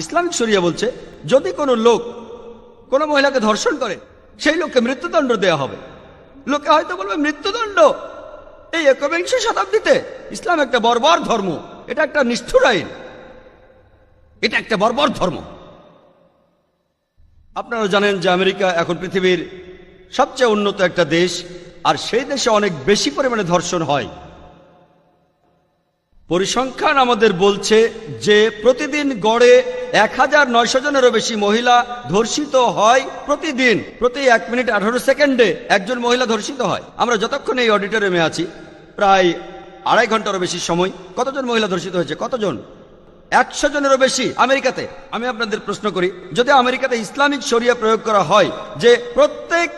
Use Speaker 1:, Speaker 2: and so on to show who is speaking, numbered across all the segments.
Speaker 1: Islamic শরিয়া বলছে যদি কোনো লোক কোনো মহিলাকে ধর্ষণ করে সেই লোককে মৃত্যুদণ্ড দেওয়া হবে। লোকে হয়তো বলবে মৃত্যুদণ্ড এই একবিংশ শতাব্দীতে? ইসলাম একটা বর্বর ধর্ম, এটা একটা নিষ্ঠুর আইন, এটা একটা বর্বর ধর্ম। আপনারা জানেন যে আমেরিকা এখন পৃথিবীর সবচেয়ে উন্নত একটা দেশ, আর সেই দেশে অনেক বেশি পরিমাণে ধর্ষণ হয়। পরিসংখ্যান আমাদের বলছে যে প্রতিদিন গড়ে 1900 জনেরও বেশি মহিলা ধর্ষিত হয় প্রতিদিন। প্রতি 1 মিনিট 18 সেকেন্ডে একজন মহিলা ধর্ষিত হয়। আমরা যতক্ষণ এই অডিটোরিয়ামে আছি প্রায় 2.5 ঘন্টারও বেশি সময় কতজন মহিলা ধর্ষিত হয়েছে? কতজন? 100 জনেরও বেশি আমেরিকাতে। আমি আপনাদের প্রশ্ন করি, যদি আমেরিকাতে ইসলামিক শরিয়া প্রয়োগ করা হয় যে প্রত্যেক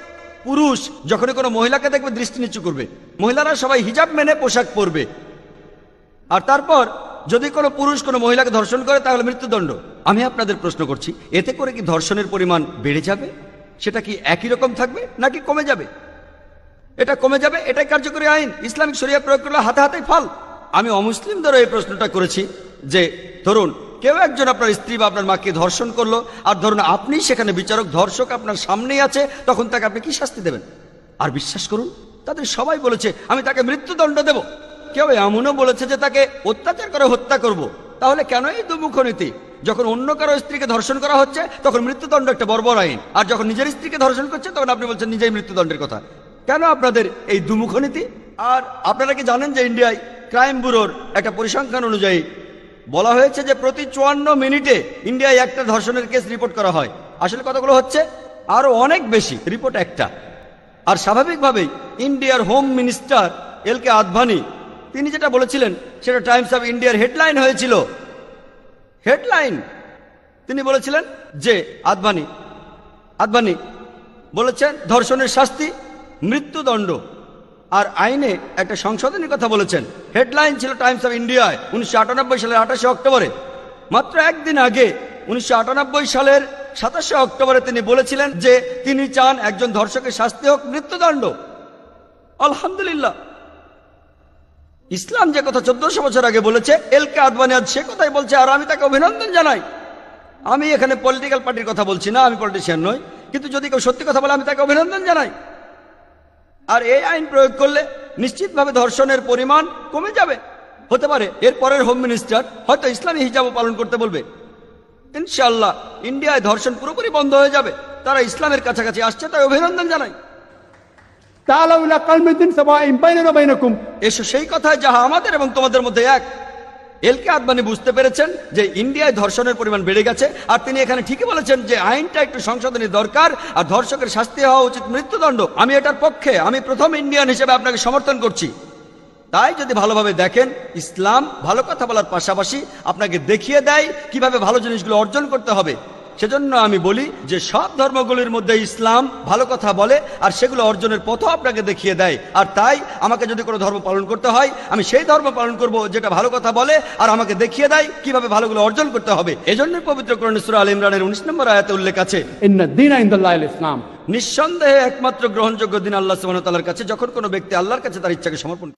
Speaker 1: পুরুষ যখনই কোনো মহিলাকে দেখবে দৃষ্টি নিচু করবে, মহিলারা সবাই হিজাব মেনে পোশাক পরবে, আর তারপর যদি কোনো পুরুষ কোনো মহিলাকে ধর্ষণ করে তাহলে মৃত্যুদণ্ড, আমি আপনাদের প্রশ্ন করছি এতে করে কি ধর্ষণের পরিমাণ বেড়ে যাবে? সেটা কি একই রকম থাকবে নাকি কমে যাবে? এটা কমে যাবে, এটাই কার্যকরী আইন। ইসলামিক শরিয়া প্রয়োগ করলে হাতে হাতেই ফল। আমি অমুসলিমদেরও এই প্রশ্নটা করেছি যে ধরুন কেউ একজন আপনার স্ত্রী বা আপনার মাকে ধর্ষণ করলো, আর ধরুন আপনি সেখানে বিচারক, ধর্ষক আপনার সামনেই আছে, তখন তাকে আপনি কি শাস্তি দেবেন? আর বিশ্বাস করুন তাদের সবাই বলেছে আমি তাকে মৃত্যুদণ্ড দেব। কেউ এমনও বলেছে যে তাকে অত্যাচার করে হত্যা করব। তাহলে কেন এই দুমুখ নীতি? যখন অন্য কারো স্ত্রীকে ধর্ষণ করা হচ্ছে তখন মৃত্যুদণ্ড একটা বর্বর আইন, আর যখন নিজের স্ত্রীকে ধর্ষণ করছে তখন আপনি বলছেন নিজেই মৃত্যুদণ্ডের কথা। কেন আপনাদের এই দুমুখ নীতি? আর আপনারা কি জানেন যে ইন্ডিয়ায় ক্রাইম ব্যুরোর একটা পরিসংখ্যান অনুযায়ী বলা হয়েছে যে প্রতি 54 মিনিটে ইন্ডিয়ায় একটা ধর্ষণের কেস রিপোর্ট করা হয়। আসলে কতগুলো হচ্ছে? আরো অনেক বেশি, রিপোর্ট একটা। আর স্বাভাবিকভাবেই ইন্ডিয়ার হোম মিনিস্টার এল.কে. আদভানি তিনি যেটা বলেছিলেন সেটা টাইমস অফ ইন্ডিয়ার হেডলাইন হয়েছিল। হেডলাইন তিনি বলেছিলেন যে আদভানি বলেছেন ধর্ষণের শাস্তি মৃত্যুদণ্ড, আর আইনে একটা সংশোধনের কথা বলেছেন। হেডলাইন ছিল টাইমস অফ ইন্ডিয়ায় 1998 সালের 28 অক্টোবরে। মাত্র একদিন আগে 1998 সালের 27 অক্টোবরে তিনি বলেছিলেন যে তিনি চান একজন ধর্ষকের শাস্তি হোক মৃত্যুদণ্ড। আলহামদুলিল্লাহ, ইসলাম যে কথা 1400 বছর আগে বলেছে এল.কে. আদভানি আজ সে কথাই বলছে, আর আমি তাকে অভিনন্দন জানাই। আমি এখানে পলিটিক্যাল পার্টির কথা বলছি না, আমি পলিটিশিয়ান নই, কিন্তু যদি কেউ সত্যি কথা বলে আমি তাকে অভিনন্দন জানাই। আর এই আইন প্রয়োগ করলে নিশ্চিতভাবে ধর্ষণের পরিমাণ কমে যাবে। হতে পারে এর পরের হোম মিনিস্টার হয়তো ইসলামী হিজাবও পালন করতে বলবে। ইনশাআল্লাহ ইন্ডিয়ায় ধর্ষণ পুরোপুরি বন্ধ হয়ে যাবে। তারা ইসলামের কাছাকাছি আসছে, তাই অভিনন্দন জানাই। এসো সেই কথায় যাহা আমাদের এবং তোমাদের মধ্যে এক। এল.কে. আদভানি বুঝতে পেরেছেন যে ইন্ডিয়ায় ধর্ষণের পরিমাণ বেড়ে গেছে, আর তিনি এখানে ঠিকই বলেছেন যে আইনটা একটু সংশোধনী দরকার, আর ধর্ষকের শাস্তি হওয়া উচিত মৃত্যুদণ্ড। আমি এটার পক্ষে, আমি প্রথম ইন্ডিয়ান হিসেবে আপনাকে সমর্থন করছি। তাই যদি ভালোভাবে দেখেন, ইসলাম ভালো কথা বলার পাশাপাশি আপনাকে দেখিয়ে দেয় কিভাবে ভালো জিনিসগুলো অর্জন করতে হবে। সেজন্য আমি বলি যে সব ধর্মগুলির মধ্যে ইসলাম ভালো কথা বলে, আর সেগুলো অর্জনের পথও আপনাকে দেখিয়ে দেয়। আর তাই আমাকে যদি কোনো ধর্ম পালন করতে হয় আমি সেই ধর্ম পালন করব যেটা ভালো কথা বলে আর আমাকে দেখিয়ে দেয় কিভাবে ভালোগুলো অর্জন করতে হবে। এজন্যই পবিত্র কোরআন সূরা আল ইমরানের 19 নম্বর আয়াতে উল্লেখ আছে,
Speaker 2: ইন্নাদ-দীনা ইনদাল্লাহিল ইসলাম,
Speaker 1: নিঃসন্দেহে একমাত্র গ্রহণযোগ্য দিন আল্লাহ সুবহানাহু ওয়া তাআলার কাছে যখন কোনো ব্যক্তি আল্লাহর কাছে তার ইচ্ছাকে সমর্পণ